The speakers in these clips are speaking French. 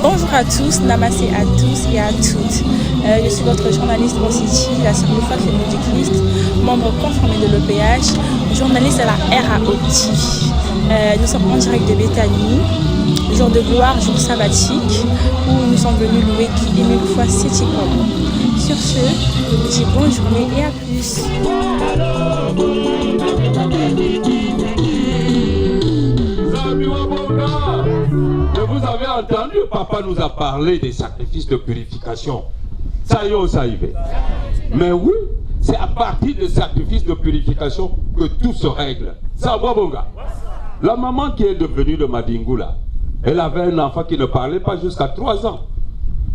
Bonjour à tous, namassé à tous et à toutes. Je suis votre journaliste au City, la sœur Loufa Féminin du Christ, membre confirmé de l'EPH, journaliste à la RAOTI. Nous sommes en direct de Béthanie, jour de gloire, jour sabbatique, où nous sommes venus louer qui aimait le foi City Hall. Sur ce, je dis bonne journée et à plus. Vous avez entendu, papa nous a parlé des sacrifices de purification. Ça y est, ça y est. Mais oui, c'est à partir des sacrifices de purification que tout se règle. Ça va, bon gars. La maman qui est devenue de Madingou là, elle avait un enfant qui ne parlait pas jusqu'à 3 ans.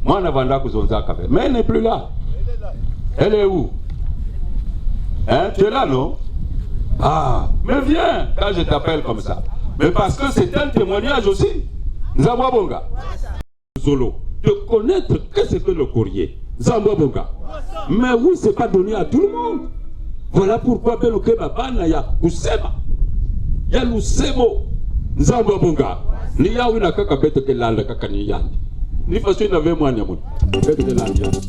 Moi, mais elle n'est plus là. Elle est où? Hein, tu es là, non? Ah, mais viens quand je t'appelle comme ça. Mais parce que c'est un témoignage aussi. Zambwa Bonga. Zolo. De connaître qu'est-ce que le courrier. Zambwa Bonga. Mais oui, c'est pas donné à tout le monde. Voilà pourquoi Beloke Babana ya Usema. Ya Lusemo. Zambwa Bonga. Ni ya wina kaka bete ke landa kaka ni yandi. Ni façon na ve mwanya mun. Bete ke landa yandi.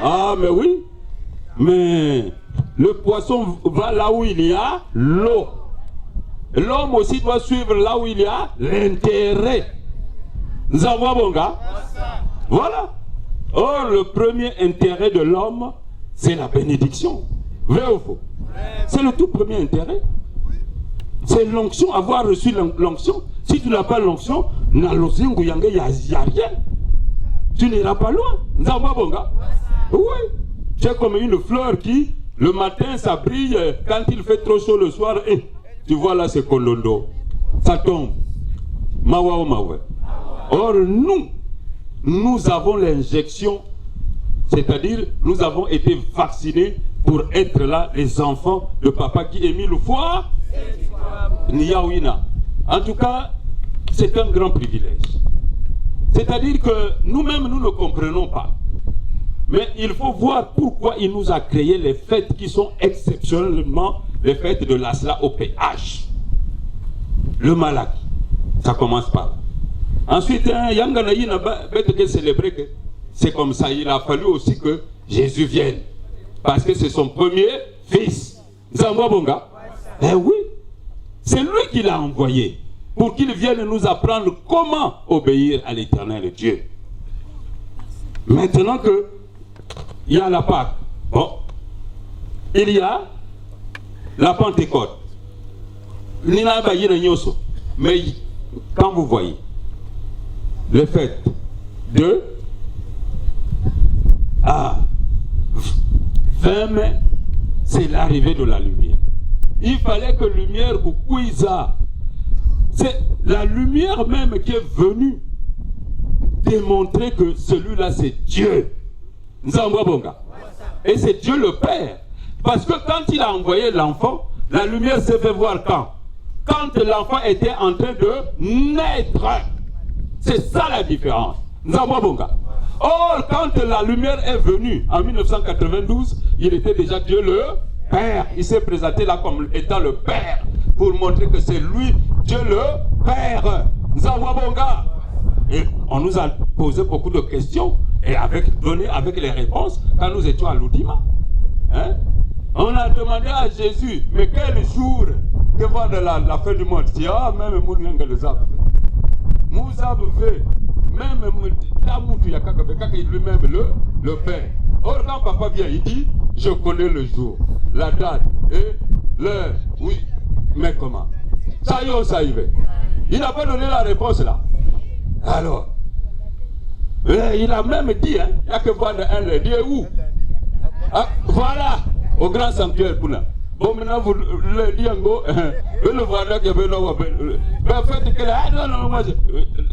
Ah, mais oui. Mais le poisson va là où il y a l'eau. L'homme aussi doit suivre là où il y a l'intérêt. Nous avons bon gars. Voilà. Or, le premier intérêt de l'homme, c'est la bénédiction. Vrai ou faux? C'est le tout premier intérêt. C'est l'onction, avoir reçu l'onction. Si tu n'as pas l'onction, il n'y a rien. Tu n'iras pas loin. Nous avons bon gars. Oui. C'est comme une fleur qui, le matin, ça brille. Quand il fait trop chaud le soir, tu vois là, c'est Kolondo. Ça tombe. Mawa ou mawa. Or, nous avons l'injection. C'est-à-dire, nous avons été vaccinés pour être là, les enfants de papa qui émit le foie. Niyaouina. En tout cas, c'est un grand privilège. C'est-à-dire que nous-mêmes, nous ne comprenons pas. Mais il faut voir pourquoi il nous a créé les fêtes qui sont exceptionnellement les fêtes de l'Asla au PH. Le Malaki, ça commence par là. Ensuite, Yanganaï n'a pas célébré que c'est comme ça. Il a fallu aussi que Jésus vienne. Parce que c'est son premier fils. Zambwa Bonga. Eh oui, c'est lui qui l'a envoyé pour qu'il vienne nous apprendre comment obéir à l'Éternel Dieu. Maintenant que il y a la Pâque, bon, il y a la Pentecôte. Mais quand vous voyez le fait de 20 mai, c'est l'arrivée de la lumière. Il fallait que lumière Kukuiza, c'est la lumière même qui est venue démontrer que celui-là c'est Dieu. Et c'est Dieu le Père. Parce que quand il a envoyé l'enfant, la lumière s'est fait voir quand l'enfant était en train de naître. C'est ça la différence. Or, quand la lumière est venue en 1992, il était déjà Dieu le Père. Il s'est présenté là comme étant le Père pour montrer que c'est lui, Dieu le Père. Et on nous a posé beaucoup de questions et donné avec les réponses quand nous étions à l'Oudima. Hein? On a demandé à Jésus, mais quel jour que va de la fin du monde? Il dit, ah, même mon yanga les a fait. Même Tamoutou Yakaka, lui-même le Père. Or, quand papa vient, il dit, je connais le jour, la date et l'heure. Oui, mais comment? Ça y est, ça y va. Il n'a pas donné la réponse là. Alors, il a même dit, hein, il n'y a que voir de un lundi. Où? Ah, voilà, au grand sanctuaire Pouna. Bon, maintenant, vous le dites en gros, le voir là, qu'il y avait ben, faites que là, non, moi,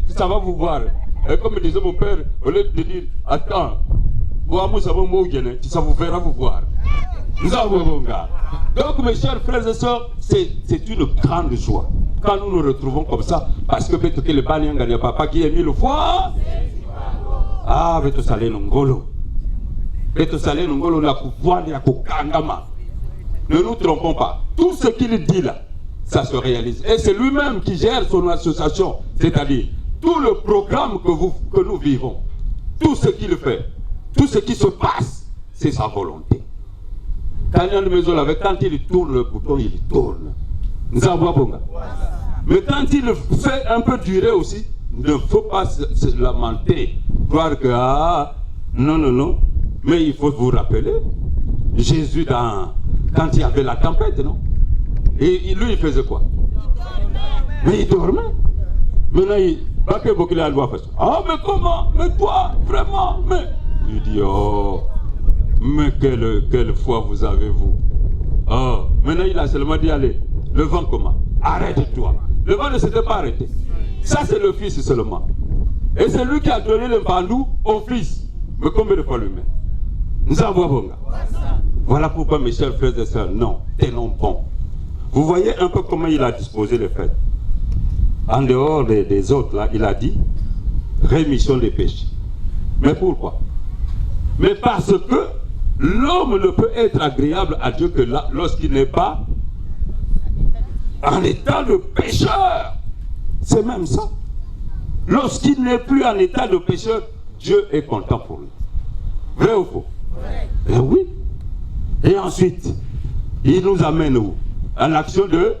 ça va vous voir. Et comme disait mon père, au lieu de dire, attends, ça vous verra vous voir. Nous avons bon gars. Donc, mes chers frères et sœurs, c'est une grande joie quand nous nous retrouvons comme ça, parce que peut-être que le banyan gagne papa qui est mis le foie. Ah, veto salé nongolo. Veto salé nongolo la pouvoir ya kokangama. Ne nous trompons pas. Tout ce qu'il dit là, ça se réalise. Et c'est lui-même qui gère son association, c'est-à-dire tout le programme que nous vivons, tout ce qu'il fait, tout ce qui se passe, c'est sa volonté. Quand il tourne le bouton, il tourne. Mais quand il fait un peu durer aussi, il ne faut pas se lamenter, croire que non. Mais il faut vous rappeler, Jésus quand il y avait la tempête, non? Et lui, il faisait quoi? Mais il dormait. Maintenant, ah, mais comment? Mais toi, vraiment? Mais il dit, oh, mais quelle foi vous avez, vous? Oh, maintenant, il a seulement dit, allez, le vent comment? Arrête-toi. Le vent ne s'était pas arrêté. Ça, c'est le Fils seulement. Et c'est lui qui a donné le bandou au Fils. Mais combien de fois lui-même? Nous avons bon. Voilà pourquoi, mes chers frères et sœurs, non, tenons bon. Vous voyez un peu comment il a disposé les fêtes. En dehors des autres, là, il a dit rémission des péchés. Mais pourquoi? Mais parce que l'homme ne peut être agréable à Dieu que lorsqu'il n'est pas en état de pécheur. C'est même ça. Lorsqu'il n'est plus en état de pécheur, Dieu est content pour lui. Vrai ou faux? Eh oui. Et ensuite, il nous amène où? À l'action de...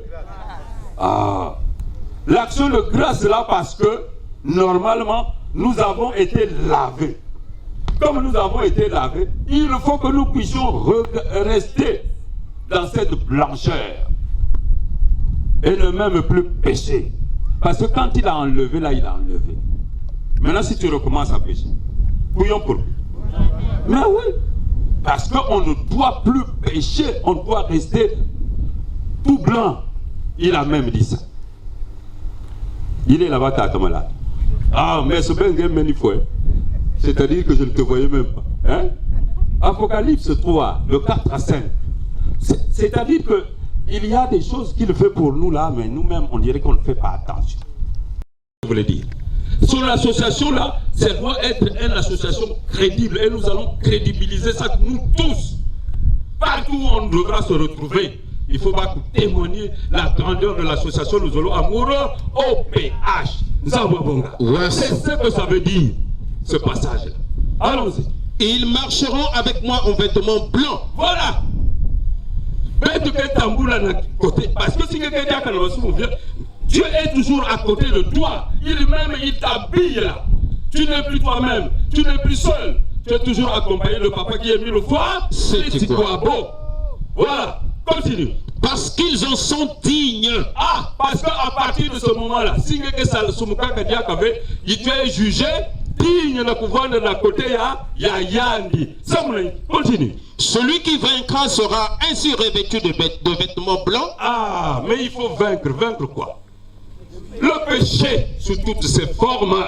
l'action de grâce là, parce que normalement, nous avons été lavés. Comme nous avons été lavés, il faut que nous puissions rester dans cette blancheur et ne même plus pécher. Parce que quand il a enlevé, là, il a enlevé. Maintenant, si tu recommences à pécher, couillons pour lui. Mais oui, parce qu'on ne doit plus pécher, on doit rester tout blanc. Il a même dit ça. Il est là-bas, t'as malade. Ah, mais ce ben game fois. C'est-à-dire que je ne te voyais même pas. Hein? Apocalypse 3, de 4 à 5. C'est-à-dire qu'il y a des choses qu'il fait pour nous là, mais nous-mêmes, on dirait qu'on ne fait pas attention. Je voulais dire. Son association là, ça doit être une association crédible. Et nous allons crédibiliser ça, nous tous. Partout où on devra se retrouver. Il faut pas témoigner la grandeur de l'association Nous allons amoureux OPH. Ouais. C'est ce que ça veut dire, ce passage-là. Allons-y. Ils marcheront avec moi en vêtements blancs. Voilà. Parce que si quelqu'un dit que Dieu est toujours à côté de toi. Il t'habille là. Tu n'es plus toi-même. Tu n'es plus seul. Tu es toujours accompagné de papa qui est mis le foie. C'est quoi beau. Voilà. Continue. Parce qu'ils en sont dignes. Ah, parce qu'à partir de ce moment-là, si tu es jugé digne de pouvoir de la côté, il y a Yandi. Continue. Celui qui vaincra sera ainsi revêtu de vêtements blancs. Ah, mais il faut vaincre. Vaincre quoi? Le péché sous toutes ses formes.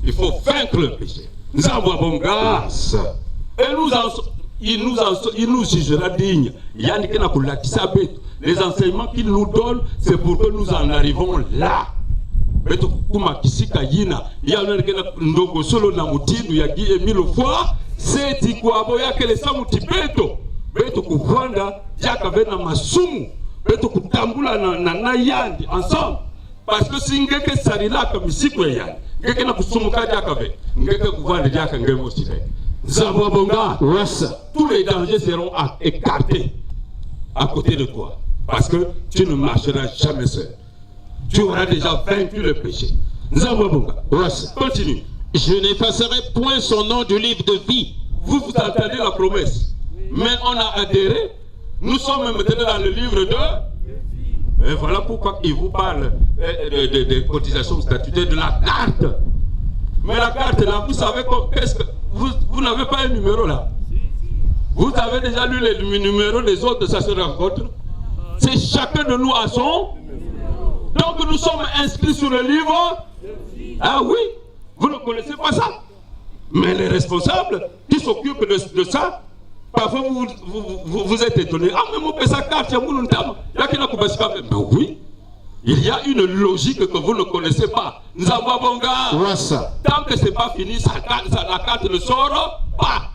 Il faut vaincre le péché. Nous avons grâce. Et il nous jugera dignes. Les enseignements qu'il nous donne, c'est pour que nous en arrivons là. C'est quoi? Ensemble. Parce que si ngeke sarila comme ici quoi ya ngeke na kusumuka jakabe ngeke kuvanda jaka ngemo sibe Zambabonga, tous les dangers seront écartés à côté de toi. Parce que tu ne marcheras jamais seul. Tu auras déjà vaincu le péché. Zambabonga, continue. Je n'effacerai point son nom du livre de vie. Vous entendez la promesse. Mais on a adhéré. Nous sommes maintenant dans le livre de... Et voilà pourquoi il vous parle des cotisations statutaires, de la carte. Mais la carte là, vous savez qu'est-ce que... Vous n'avez pas un numéro là. Vous avez déjà lu les numéros des autres, ça se rencontre. C'est chacun de nous à son. Donc nous sommes inscrits sur le livre. Ah oui, vous ne connaissez pas ça. Mais les responsables qui s'occupent de ça, parfois vous êtes étonnés. Ah mais mon père sa carte, il y a qui n'a pas ça. Mais oui, il y a une logique que vous ne connaissez pas. Nous avons bon gars. Tant que ce n'est pas fini, la carte ne sort pas.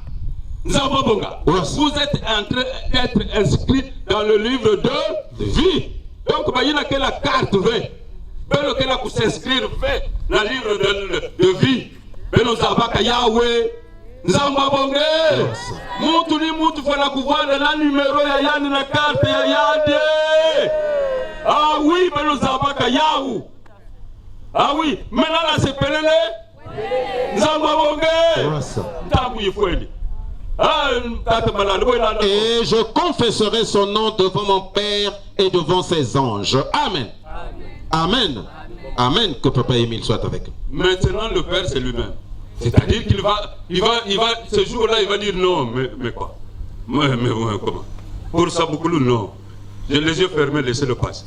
Nous avons bon gars. Vous êtes en train d'être inscrit dans le livre de vie. Donc, il y a que la carte veut. Il y a que s'inscrire fait dans le livre de vie. Mais nous avons qu'à Yahweh. Nous avons bon gars. Moutou faut la couvrir dans le numéro de la carte. Ah oui, mais nous avons qu'à Yahweh. Ah oui, maintenant là c'est Pelele. Nous avons bon gars. Tant qu'il faut aller. Et je confesserai son nom devant mon Père et devant ses anges. Amen. Amen. Amen. Que Papa Émile soit avec nous. Maintenant, le Père, c'est lui-même. C'est-à-dire qu'il va, ce jour-là, il va dire non. Mais quoi? Mais comment? Pour ça, beaucoup de non. J'ai les yeux fermés, laissez-le passer.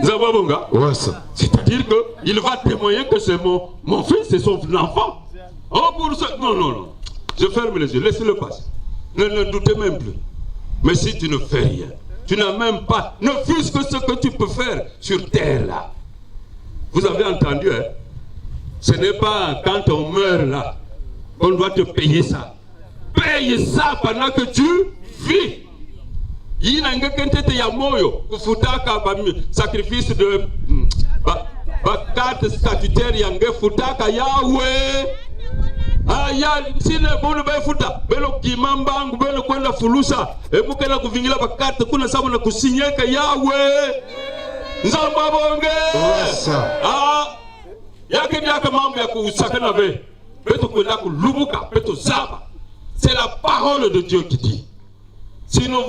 Nous avons bon gars. C'est-à-dire qu'il va témoigner que c'est mon fils, c'est son enfant. Oh, pour ça. Non. Je ferme les yeux, laissez-le passer. Ne doutez même plus. Mais si tu ne fais rien, tu n'as même pas, ne fût-ce que ce que tu peux faire sur terre là. Vous avez entendu, hein? Ce n'est pas quand on meurt là qu'on doit te payer ça. Paye ça pendant que tu vis. Il y a un sacrifice de carte statutaire, il y a un futaka Yahweh. Ah ya sine bolu ba futa belo kimamba ngu belo kwenda fulusa ebukela kuvingila bakata kuna sababu na kusinyeka Yahweh nzamba bonge ah yake ndiaka mambo ya kusakana be beto kwenda kulubuka beto zaba. C'est la parole de Dieu qui dit. Sinon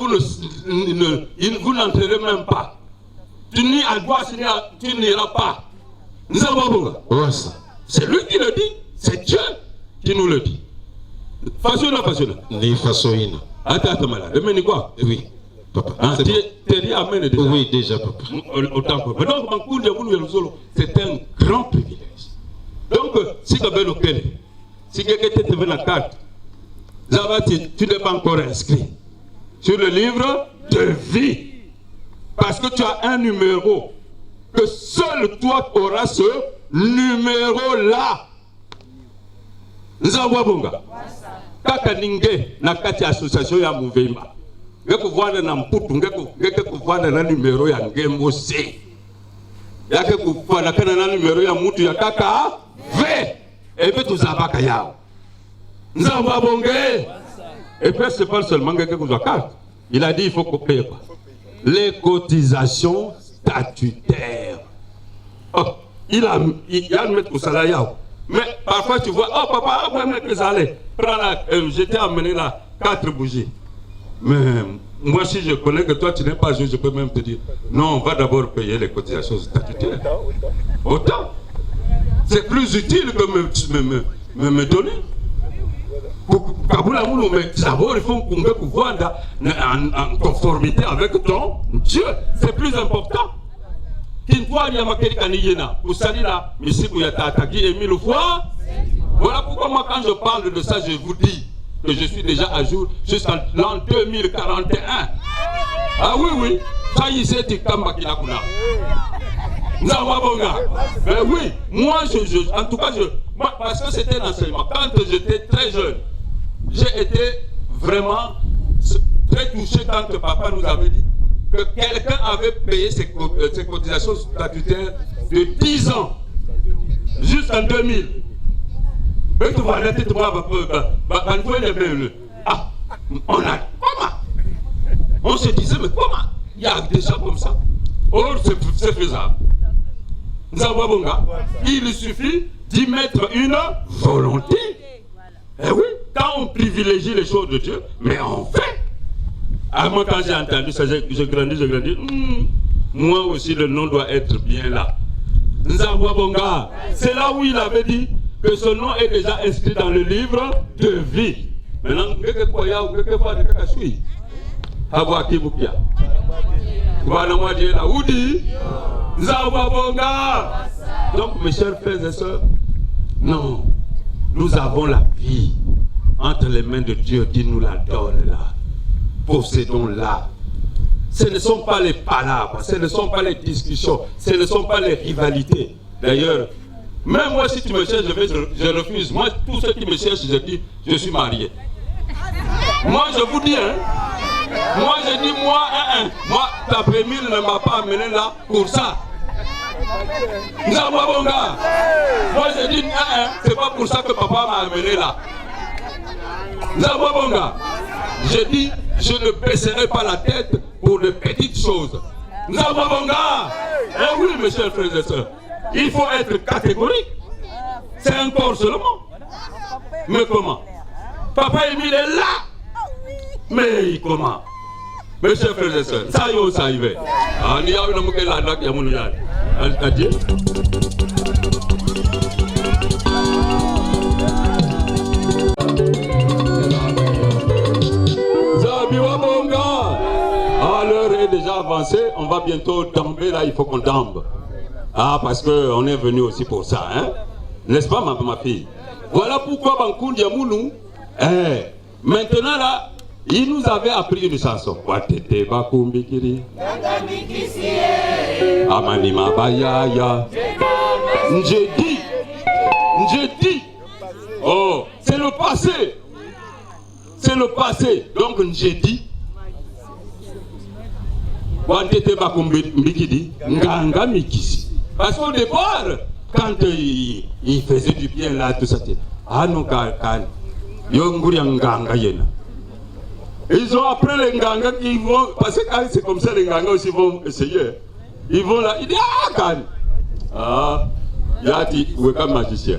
vous n'entrerez même pas. Tu n'y as droit, tu n'iras pas. Nzamba bonge. C'est lui qui le dit, c'est Dieu qui nous le dit. Façon. Ni façon. Attends, malade. Demain, quoi? Oui. Papa. Tu dis amen déjà. Oui, déjà, papa. Autant que. Donc, c'est un grand privilège. Donc, si tu as lequel, si quelqu'un te fait la carte, tu n'es pas encore inscrit sur le livre de vie. Parce que tu as un numéro. Que seul toi auras ce numéro-là. Nous avons bonga. Kaka ninge na kati association ya Muvemba. Ngeko vwana na mputu ngeko vwana na numero ya ngembo C. Yake kuvwana kana na numero ya mutu ya kaka V. Et puis tout abaka yao. Nous avons bonga. Et puis c'est pas seulement ngeko kwa carte. Il a dit il faut qu'on paye quoi. Les cotisations statutaires. Oh, il a mettre au salaire. Mais parfois tu vois, oh papa, j'étais amené là 4 bougies. Mais moi si je connais que toi tu n'es pas juge, je peux même te dire, non, on va d'abord payer les cotisations statutaires. Autant. C'est plus utile que me donner. Mais d'abord il faut qu'on puisse voir en conformité avec ton Dieu. C'est plus important. Voilà pourquoi moi quand je parle de ça, je vous dis que je suis déjà à jour jusqu'en l'an 2041. Ah oui, ça y est, c'est Kamba qui l'a connu. Mais oui, moi en tout cas, moi, parce que c'était l'enseignement. Quand j'étais très jeune, j'ai été vraiment très touché quand papa nous avait dit que quelqu'un avait payé ses cotisations statutaires de 10 ans jusqu'en 2000. Et tu vois, ah, comment? On se disait, mais comment? Il y a des gens comme ça. Or, c'est faisable. Il suffit d'y mettre une volonté. Eh oui, quand on privilégie les choses de Dieu, mais on fait. Ah, moi, quand j'ai entendu ça, je grandis. Moi aussi, le nom doit être bien là. C'est là où il avait dit que son nom est déjà inscrit dans le livre de vie. Maintenant, donc, mes chers frères et sœurs, non, nous avons la vie entre les mains de Dieu qui nous la donne là. Possédons-la. Ce ne sont pas les palabres, ce ne sont pas les discussions, ce ne sont pas les rivalités. D'ailleurs, même moi, si tu me cherches, je refuse. Moi, tous ceux qui me cherchent, je dis, je suis marié. Moi, je vous dis, hein. Moi, je dis, moi, ta première ne m'a pas amené là pour ça. Moi, je dis, c'est pas pour ça que papa m'a amené là. Je dis, je ne baisserai pas la tête pour de petites choses. Eh oui, mes chers frères et sœurs, il faut être catégorique. C'est un corps seulement. Mais comment? Papa Émile est là. Mais comment? Mes chers frères et sœurs, ça y va. L'heure est déjà avancée, on va bientôt tomber là, il faut qu'on tombe. Ah, parce qu'on est venu aussi pour ça, hein? N'est-ce pas, ma fille? Voilà pourquoi Bankoun Diamounou, maintenant là, il nous avait appris une chanson. Watete Bakumbikiri. Amanima Bayaya. Njedi. Oh, c'est le passé. C'est le passé. Donc Njedi. Watete Bakumbikiri. Nganga Mikisi. Parce qu'au départ, quand il faisait du bien là, tout ça, ah non, kan. Yonguri Nganga Yena. Ils ont appris les Nganga qui vont, parce que quand c'est comme ça, les Nganga aussi vont essayer. Ils vont là, ils disent ah, Kan. Ah, Yati, ou comme magicien.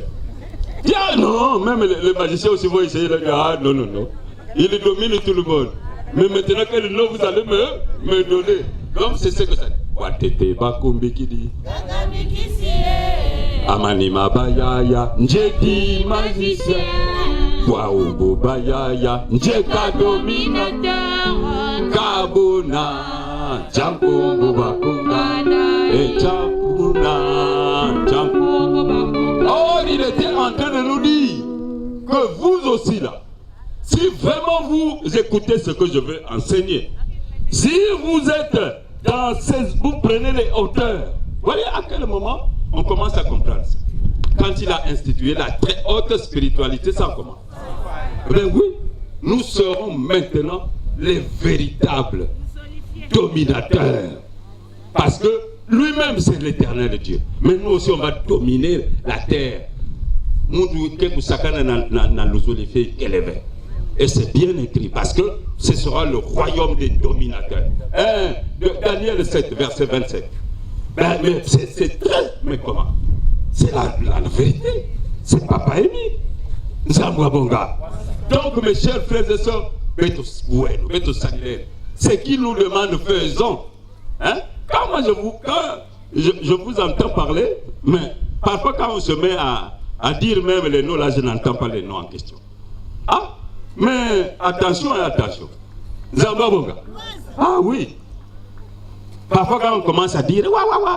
Tiens, non, même les magiciens aussi vont essayer de dire ah, non. Il domine tout le monde. Mais maintenant, quel nom vous allez me donner? Donc, c'est ce que ça dit. Watete Bakumbi qui dit. Amanima Bayaya, Njedi magicien. Waoubo Bayaya, Njeka dominateur. Kabuna, Jampungu Bakunga. Et Jampunga, Jampungu Bakunga. Oh, il était en train de nous dire que vous aussi là, si vraiment vous écoutez ce que je veux enseigner, si vous êtes dans ces, vous prenez les hauteurs, voyez à quel moment on commence à comprendre ça. Quand il a institué la très haute spiritualité, ça commence. Ben oui, nous serons maintenant les véritables dominateurs. Parce que lui-même c'est l'éternel Dieu. Mais nous aussi on va dominer la terre. Et c'est bien écrit parce que ce sera le royaume des dominateurs. Daniel 7, verset 27. Ben, mais c'est très... Mais comment? C'est la vérité. C'est Papa Émile. Nzambouabonga. Donc, mes chers frères et sœurs, ce qu'il nous demande, faisons. Hein? Quand moi je vous entends parler, mais parfois quand on se met à dire même les noms, là, je n'entends pas les noms en question. Ah, mais attention et attention. Nzambouabonga. Ah oui. Parfois quand on commence à dire,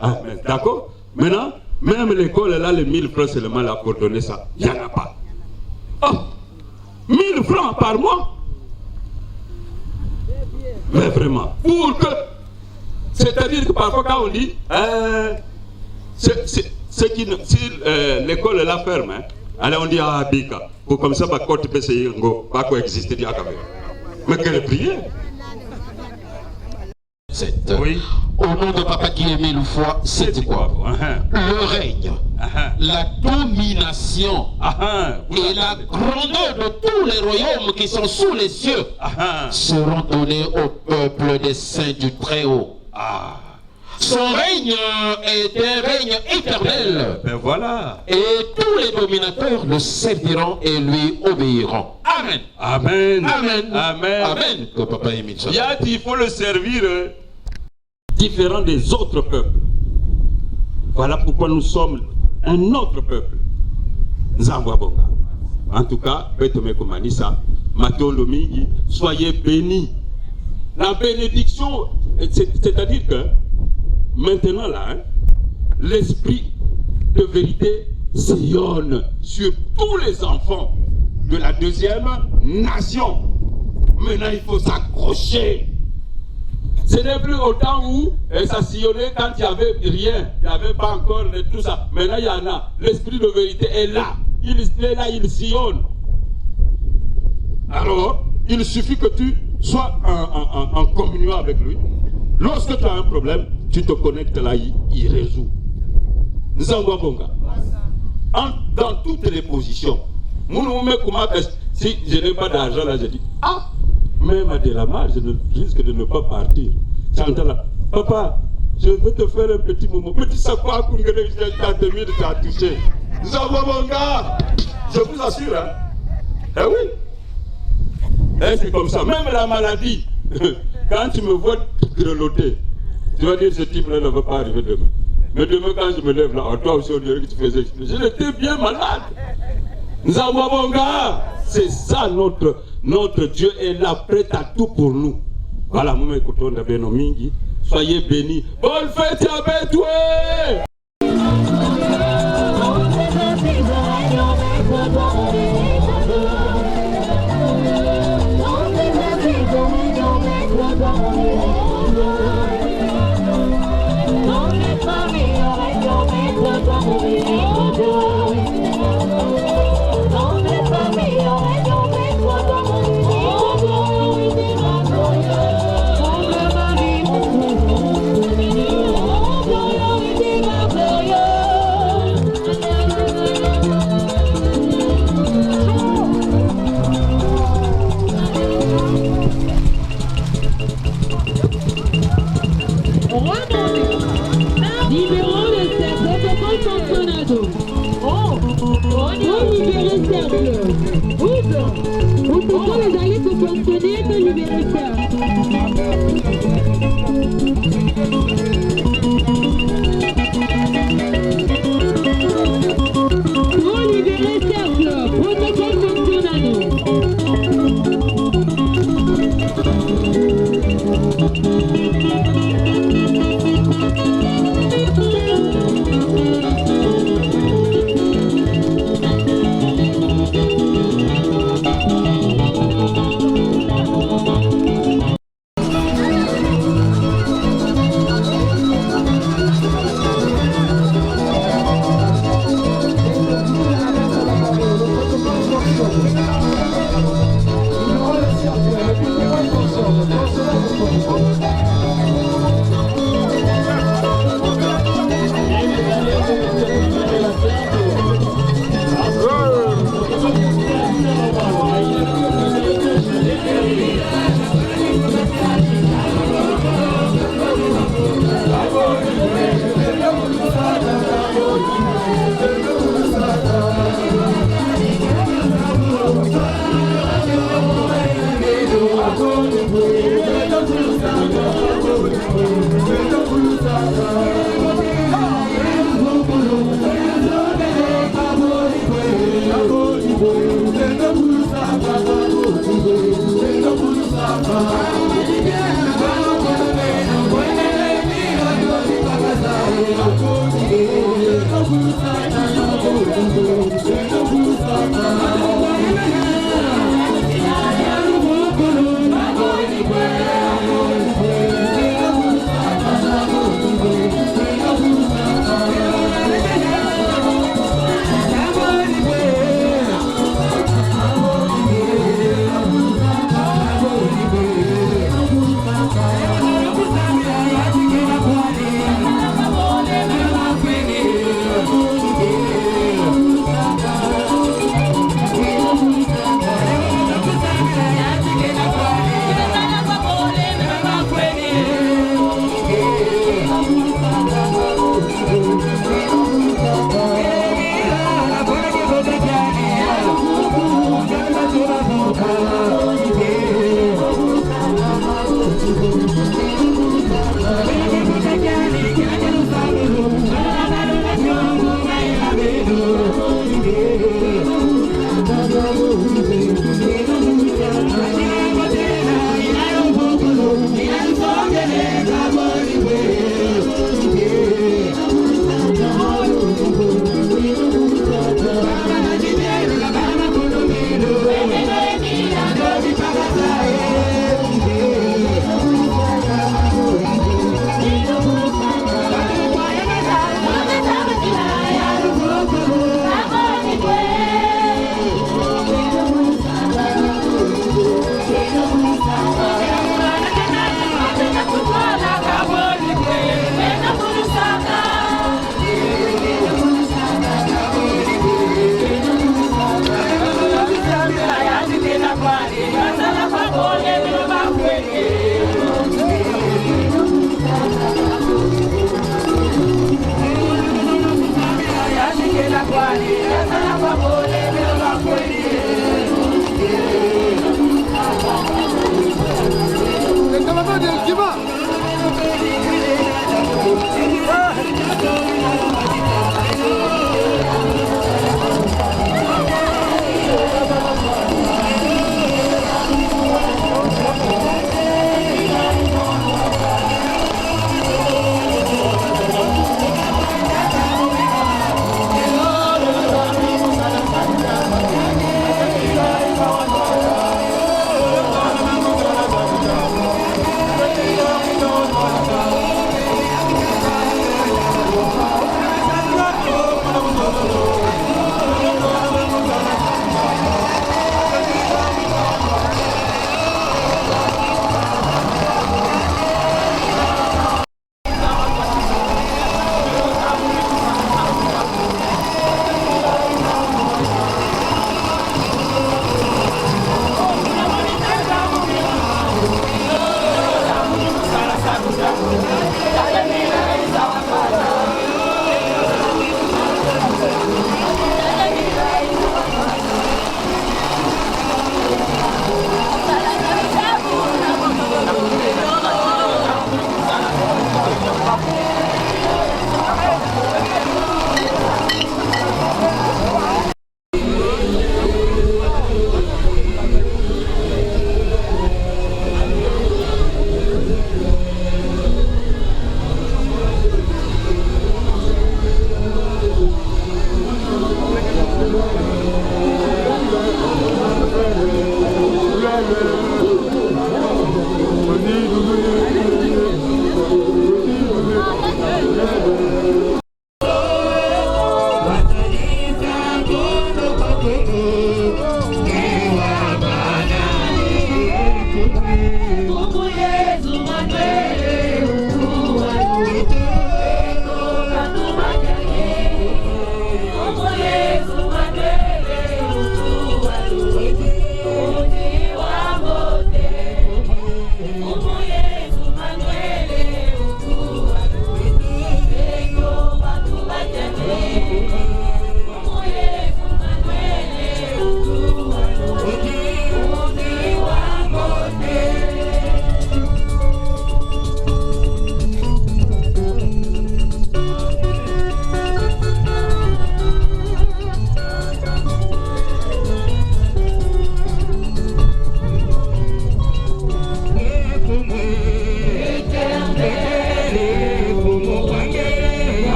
ah, d'accord. Maintenant, même l'école, là, les 1000 francs seulement là pour donner ça, il n'y en a pas. Oh, 1000 francs par mois. Mais vraiment, pour que... C'est-à-dire que parfois quand on dit, si l'école là ferme, hein, alors on dit, ah, Bika, pour comme ça, ma côte peut pas coexister. Mais quelle prière! 7. Oui. Au nom de Papa qui aimait le foi, c'est quoi? Le règne, la domination et la grandeur de tous les royaumes qui sont sous les cieux seront donnés au peuple des saints du Très-Haut. Son règne est un règne éternel. Ben voilà. Et tous les dominateurs le serviront et lui obéiront. Amen. Amen. Amen. Amen. Amen. Que Papa Émile soit. Il faut le servir différent des autres peuples. Voilà pourquoi nous sommes un autre peuple. Nzambwabonga. En tout cas, Betomekomanisa, Matondo Mingi, soyez bénis. La bénédiction, c'est-à-dire que maintenant là, l'esprit de vérité sillonne sur tous les enfants de la deuxième nation. Maintenant, il faut s'accrocher. Ce n'est plus au temps où ça sillonnait quand il n'y avait rien, il n'y avait pas encore tout ça. Maintenant, il y en a. L'esprit de vérité est là. Il est là, il sillonne. Alors, il suffit que tu sois en communion avec lui. Lorsque tu as un problème, tu te connectes là, il résout. Nzambwabonga. Dans toutes les positions. Si je n'ai pas d'argent là, je dis, même à Delama, je risque de ne pas partir. J'entends là, papa, je veux te faire un petit moment. Mais tu sais quoi, Kungere, tu as touché. Nzambwabonga. Je vous assure, hein. Eh oui. Eh, c'est comme ça. Même la maladie, quand tu me vois grelotter, tu vas dire ce type-là ne va pas arriver demain. Mais demain, quand je me lève là, toi aussi, on dirait que tu faisais exploser. J'étais bien malade. Nzambwabonga, c'est ça notre Dieu est là, prêt à tout pour nous. Voilà, Moumé Kotonda Beno Mingi, soyez bénis. Bonne fête à Betoué!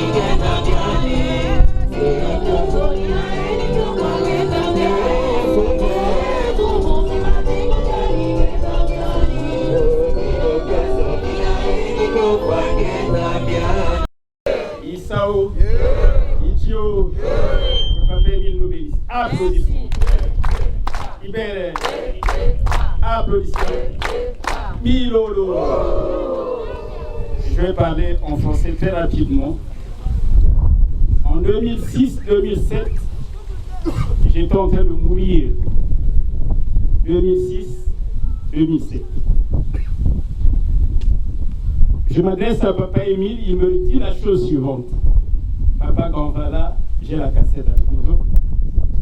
Thank you. Sao, Ichio, que Papa Émile nous bénisse. Applaudissements. Ibere, applaudissements. Milolo. Je vais parler en français très rapidement. En 2006-2007, j'étais en train de mourir. 2006-2007. Je m'adresse à Papa Émile, il me dit la chose suivante. Papa Ganvala, j'ai la cassette à la maison.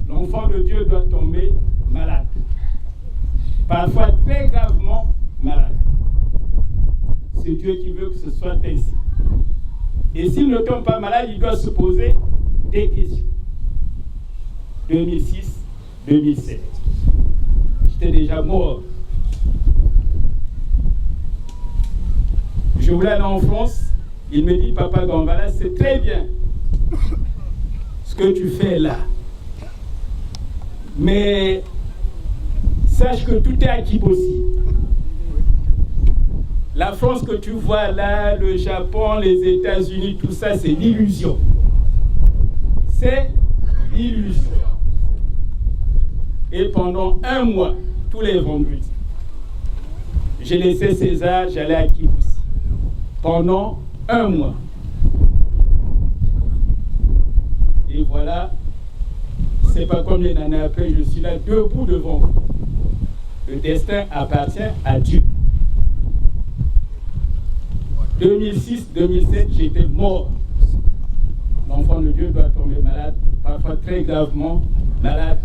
L'enfant de Dieu doit tomber malade. Parfois très gravement malade. C'est Dieu qui veut que ce soit ainsi. Et s'il ne tombe pas malade, il doit se poser des questions. 2006-2007. J'étais déjà mort. Je voulais aller en France. Il me dit, Papa Ganvala, c'est très bien ce que tu fais là. Mais sache que tout est acquis aussi. La France que tu vois là, le Japon, les États-Unis, tout ça, c'est l'illusion. C'est l'illusion. Et pendant un mois, tous les vendredis, j'ai laissé César, j'allais à Kiboussi. Pendant un mois. Et voilà, c'est pas combien d'années après, je suis là debout devant vous. Le destin appartient à Dieu. 2006-2007, j'étais mort. L'enfant de Dieu doit tomber malade, parfois très gravement malade.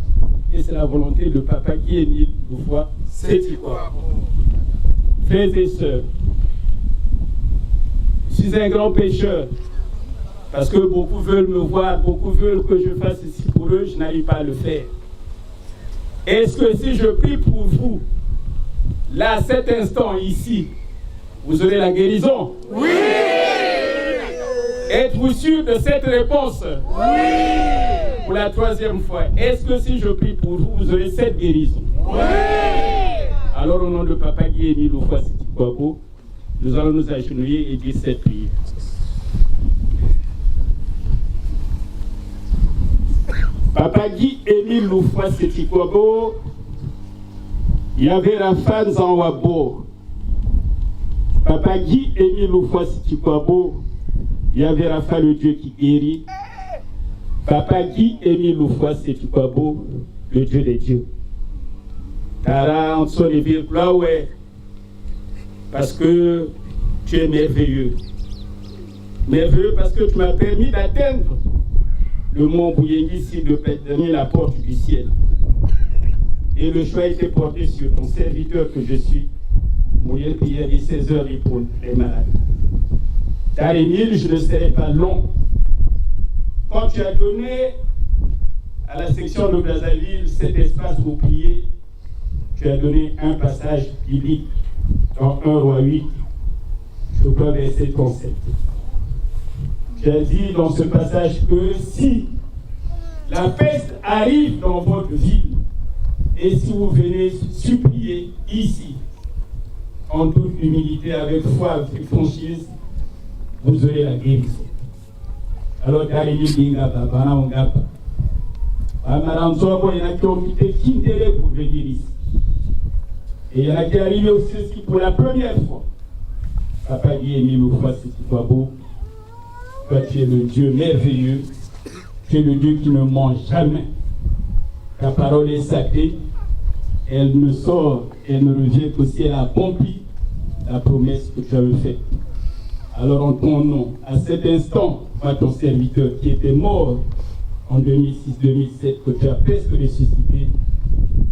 Et c'est la volonté de Papa Guy Émile Loufois, c'est quoi. Frères et sœurs, je suis un grand pécheur. Parce que beaucoup veulent me voir, beaucoup veulent que je fasse ici pour eux, je n'arrive pas à le faire. Est-ce que si je prie pour vous, là, à cet instant, ici, vous aurez la guérison? Oui! Êtes-vous sûr de cette réponse? Oui! Pour la troisième fois, est-ce que si je prie pour vous, vous aurez cette guérison? Oui! Alors, au nom de Papa Guy Émile Loufois Sitikwabo, nous allons nous agenouiller et dire cette prière. Papa Guy Émile Loufois Sitikwabo, Yahvé Rapha Nzanwabo. Papa Guy Émile Loufois Sitikwabo, Yahvé Rapha le Dieu qui guérit. Papa Guy Émile Loufois Sitikwabo, le Dieu des dieux. Tara Ansonivir Gloire, parce que tu es merveilleux. Merveilleux parce que tu m'as permis d'atteindre le mont Bouyengi, ici de donner la porte du ciel. Et le choix a été porté sur ton serviteur que je suis. Mouiller prière et 16 heures pour les malades. Car Émile, je ne serai pas long. Quand tu as donné à la section de Brazzaville cet espace pour prier, tu as donné un passage biblique dans 1 Roi 8, je crois verset 37. Tu as dit dans ce passage que si la peste arrive dans votre ville, et si vous venez supplier ici, en toute humilité, avec foi et franchise, vous aurez la guérison. Alors, Darini Baba, Ongapa, Amaranzo, il y en a qui ont quitté Kindere pour venir ici. Et il y en a qui arrivent aussi pour la première fois. Papa Guy Émile Loufois Sitikwabo, toi tu es le Dieu merveilleux, tu es le Dieu qui ne ment jamais. Ta parole est sacrée, elle ne sort, elle ne revient que si elle a accompli la promesse que tu avais faite. Alors en ton nom, à cet instant, va ton serviteur qui était mort en 2006-2007, que tu as presque ressuscité,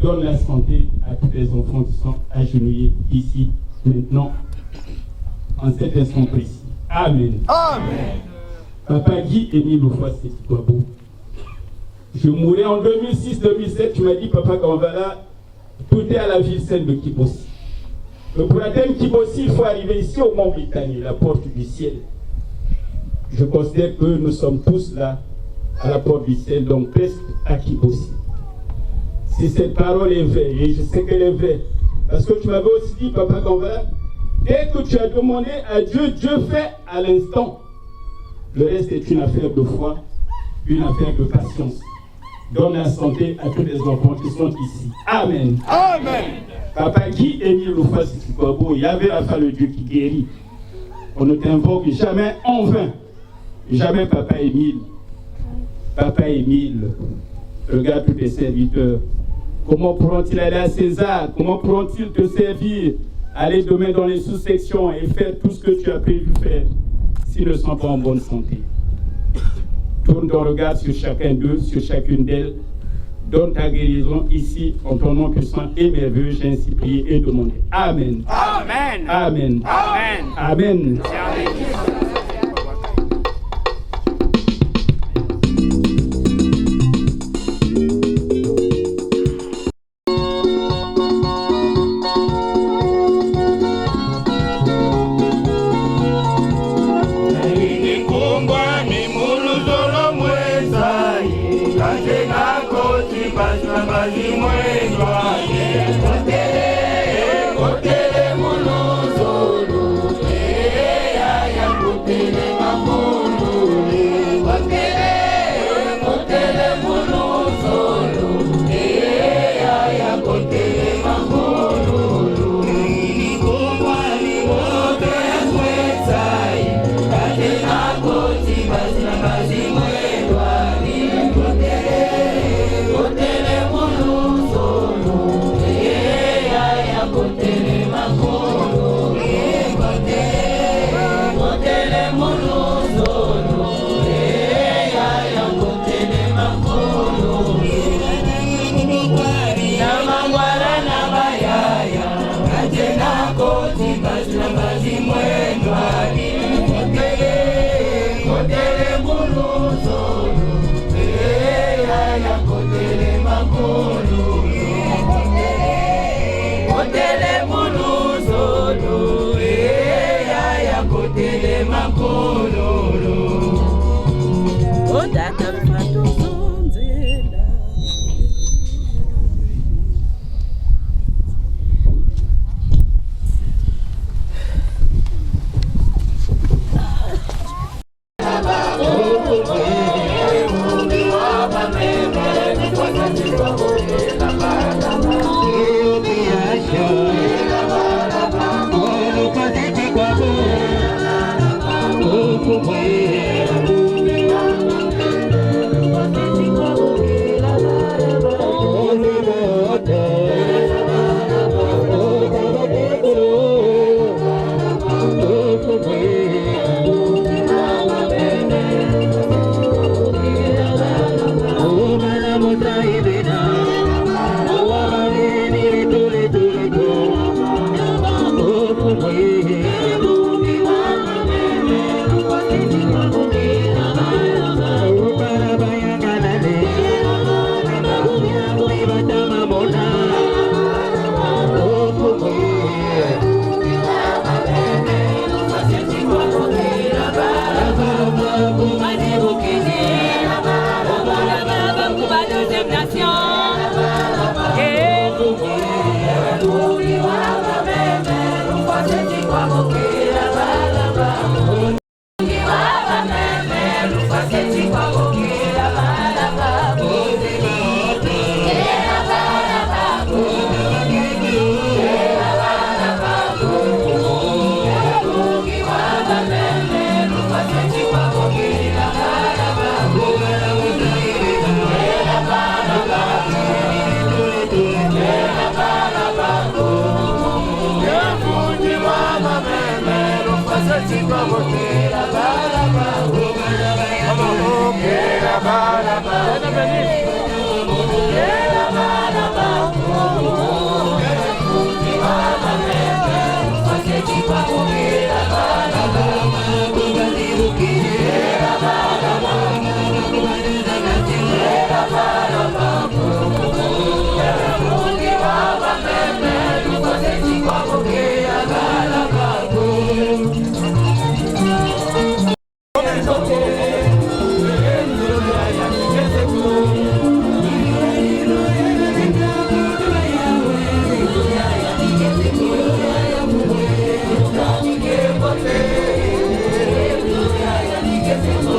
donne la santé à tous les enfants qui sont agenouillés ici, maintenant, en cet instant précis. Amen. Amen. Papa Guy Émile Loufois Sitikwabo, je mourrai en 2006-2007, tu m'as dit, Papa Ganvala, tout est à la ville sainte de Kiboussi. Mais pour atteindre Kiboussi, il faut arriver ici au Mont Britannique, la porte du ciel. Je considère que nous sommes tous là, à la porte du ciel, donc presque à Kiboussi. Si cette parole est vraie, et je sais qu'elle est vraie, parce que tu m'avais aussi dit, Papa Ganvala, dès que tu as demandé à Dieu, Dieu fait à l'instant. Le reste est une affaire de foi, une affaire de patience. Donne la santé à tous les enfants qui sont ici. Amen. Amen. Papa Guy Émile Loufouassi Tchikwabo, Yahvé Rapha, le Dieu qui guérit. On ne t'invoque jamais en vain. Jamais Papa Émile. Papa Émile, regarde tous tes serviteurs. Comment pourront-ils aller à César? Comment pourront-ils te servir? Aller demain dans les sous-sections et faire tout ce que tu as prévu faire s'ils ne sont pas en bonne santé. Tourne ton regard sur chacun d'eux, sur chacune d'elles. Donne ta guérison ici, en ton nom puissant et merveilleux, j'ai ainsi prié et demandé. Amen. Amen. Amen. Amen. Amen. Yes,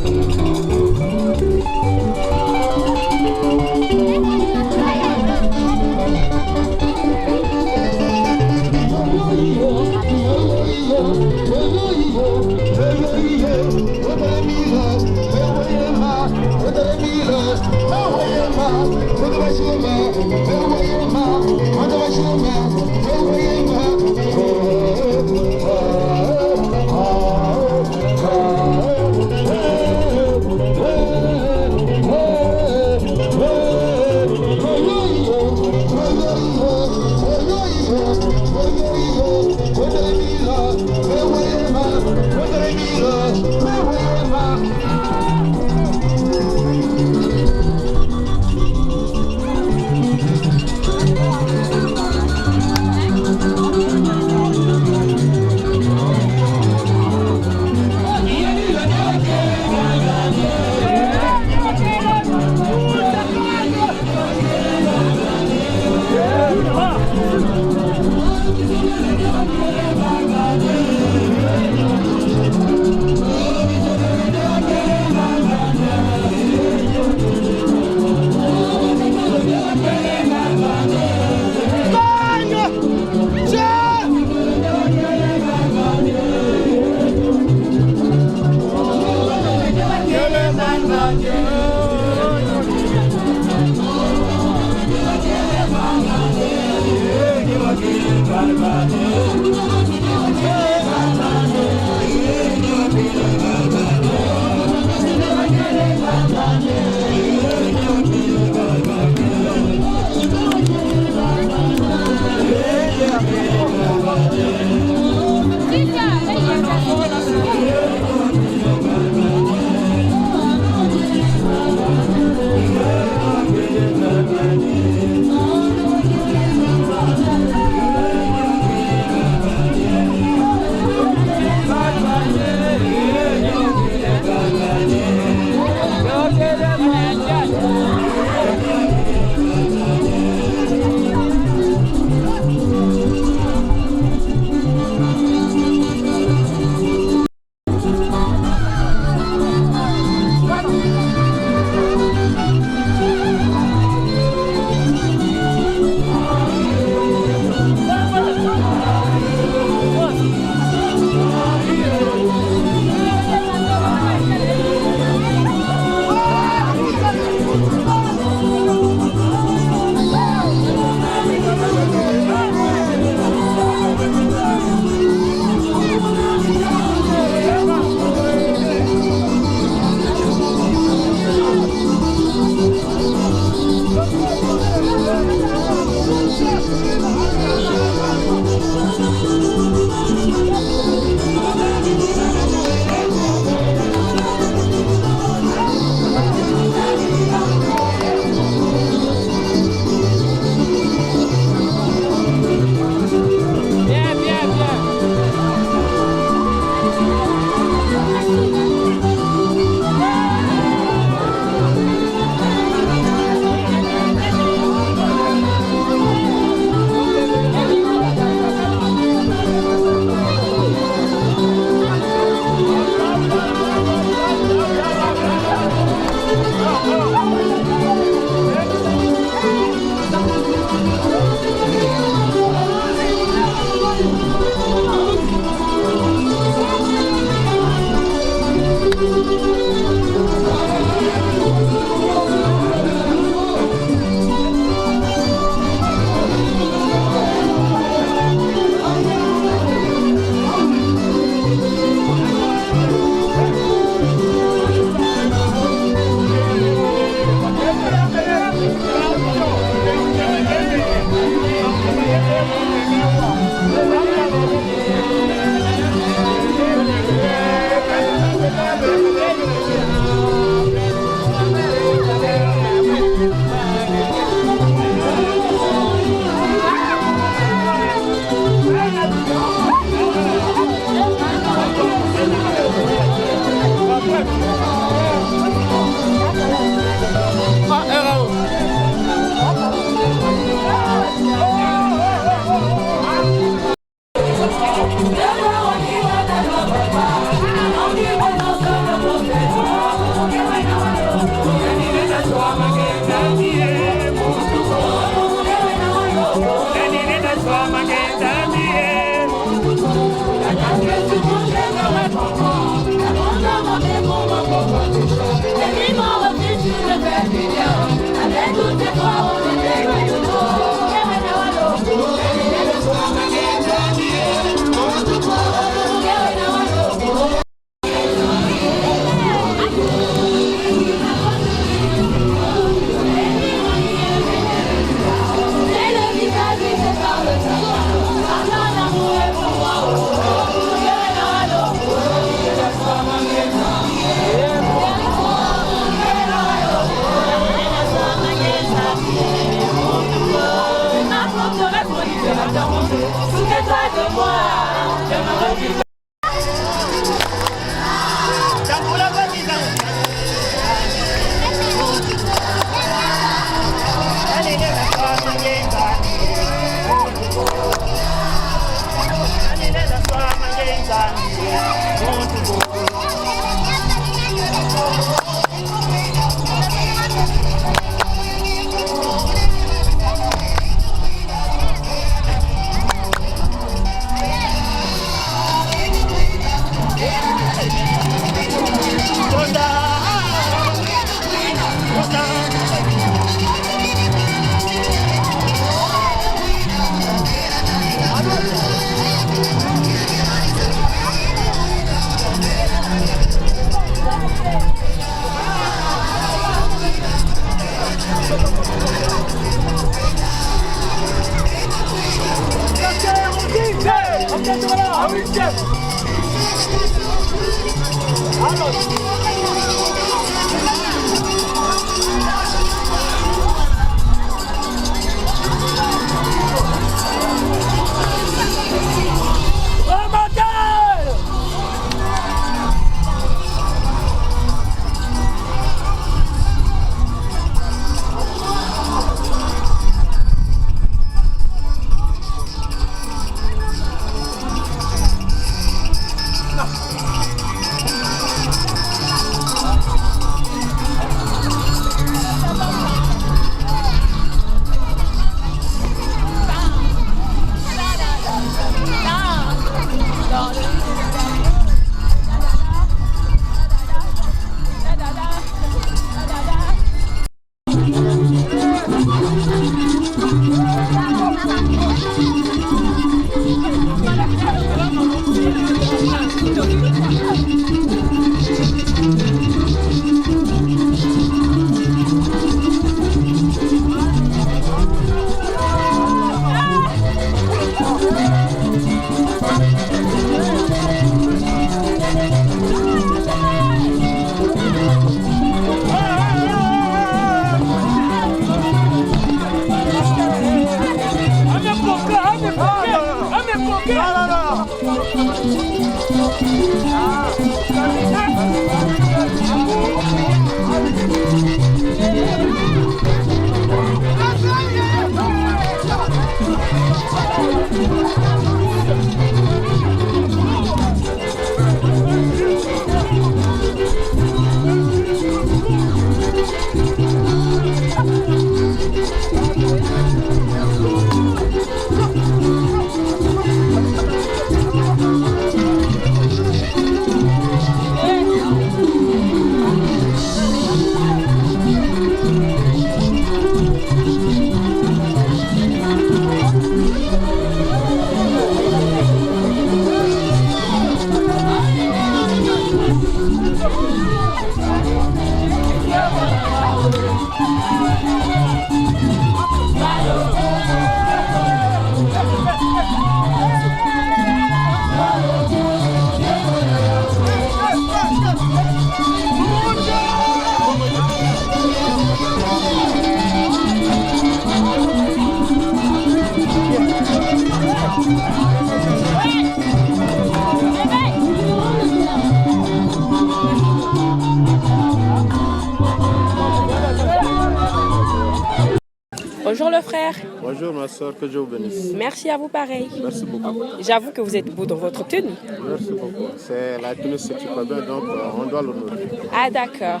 Bonjour le frère. Bonjour ma soeur, que Dieu vous bénisse. Merci à vous pareil. Merci beaucoup. J'avoue que vous êtes beau dans votre tenue. Merci beaucoup. C'est la tenue Sétif-Kwabé, donc on doit l'honorer. Ah d'accord.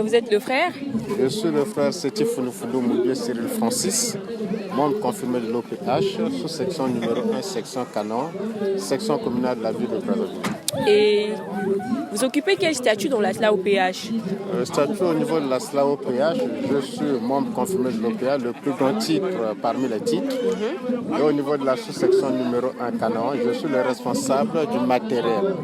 Vous êtes le frère? Je suis le frère Sétif Founoufounou Moudieu Cyril Francis, membre confirmé de l'OPH, sous-section numéro 1, section Canon, section communale de la ville de Brazzaville. Et vous occupez quel statut dans la SLA-OPH? Statut au niveau de la SLA-OPH, je suis membre confirmé de l'OPH, le plus grand titre parmi les titres. Et au niveau de la sous-section numéro 1 Canon, je suis le responsable du matériel.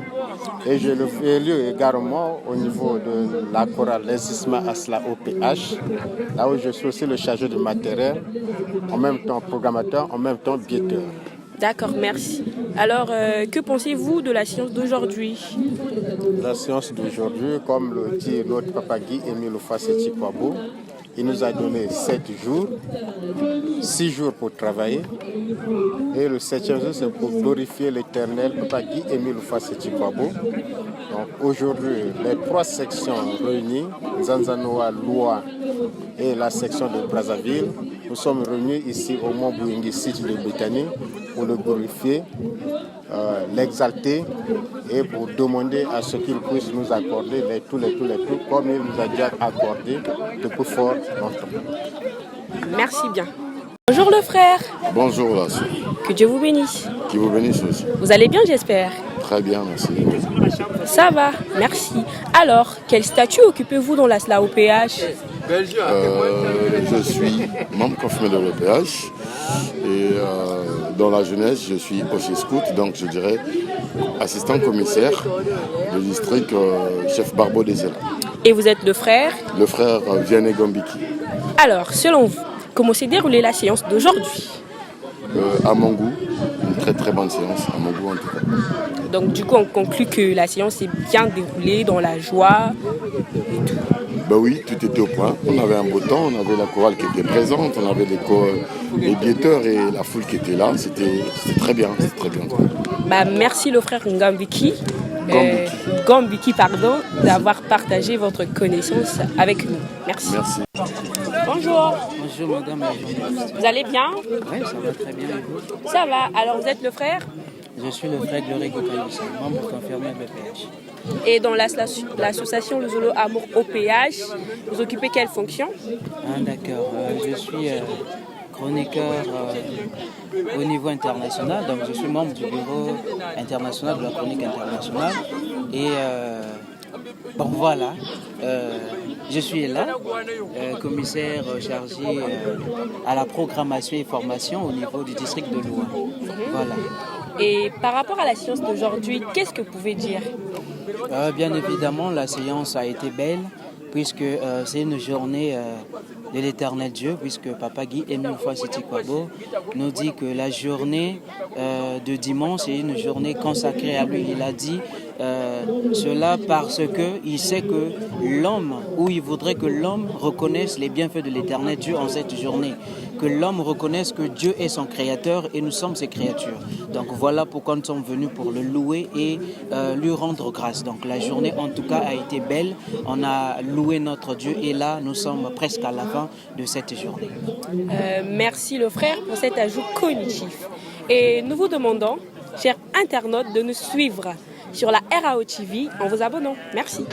Et je le élu également au niveau de la chorale l'Insisma à SLA-OPH, là où je suis aussi le chargé du matériel, en même temps programmateur, en même temps bietteur. D'accord, merci. Alors, que pensez-vous de la séance d'aujourd'hui? La séance d'aujourd'hui, comme le dit notre papa Guy Émile Oufaseti-Kwabo, il nous a donné 7 jours, 6 jours pour travailler. Et le 7e jour, c'est pour glorifier l'Éternel, papa Guy Émile Oufaseti-Kwabo. Donc aujourd'hui, les 3 sections réunies, Zanzanoa, Loua et la section de Brazzaville, nous sommes réunis ici au Mont Bouingi, site de Béthanie, pour le glorifier, l'exalter et pour demander à ce qu'il puisse nous accorder tous les trucs comme il nous a déjà accordé depuis fort longtemps. Merci bien. Bonjour le frère. Bonjour la soeur. Que Dieu vous bénisse. Qui vous bénisse aussi. Vous allez bien, j'espère? Très bien, merci. Ça va, merci. Alors, quel statut occupez-vous dans la SLAOPH? Je suis membre confirmé de l'OPH et dans la jeunesse, je suis aussi scout, donc je dirais assistant commissaire du district chef Barbeau des Zélas. Et vous êtes le frère? Le frère Vianney Gambiki. Alors, selon vous, comment s'est déroulée la séance d'aujourd'hui? À mon goût, une très très bonne séance, à mon goût en tout cas. Donc du coup, on conclut que la séance s'est bien déroulée dans la joie et tout. Ben oui, tout était au point. On avait un beau temps, on avait la chorale qui était présente, on avait les guetteurs et la foule qui était là. C'était très bien, c'était très bien. Bah, merci le frère Ngambiki. Gambiki, pardon, d'avoir partagé votre connaissance avec nous. Merci. Merci. Bonjour. Bonjour madame. Vous allez bien? Oui, ça va très bien. Ça va. Alors vous êtes le frère? Je suis le frère Glory Gokayusa, membre confirmé de l'OPH. Et dans l'association Le Zolo Amour OPH, vous occupez quelle fonction? D'accord. Je suis chroniqueur au niveau international, donc je suis membre du bureau international de la chronique internationale. Et bon voilà, je suis là, commissaire chargé à la programmation et formation au niveau du district de Loua. Voilà. Et par rapport à la séance d'aujourd'hui, qu'est-ce que vous pouvez dire? Bien évidemment, la séance a été belle, puisque c'est une journée de l'éternel Dieu, puisque Papa Guy Emilufwa Sitikwabo nous dit que la journée de dimanche est une journée consacrée à lui. Il a dit cela parce qu'il sait que l'homme, ou il voudrait que l'homme reconnaisse les bienfaits de l'éternel Dieu en cette journée, que l'homme reconnaisse que Dieu est son créateur et nous sommes ses créatures. Donc voilà pourquoi nous sommes venus pour le louer et lui rendre grâce. Donc la journée en tout cas a été belle, on a loué notre Dieu et là nous sommes presque à la fin de cette journée. Merci le frère pour cet ajout cognitif. Et nous vous demandons, chers internautes, de nous suivre sur la RAO TV en vous abonnant. Merci.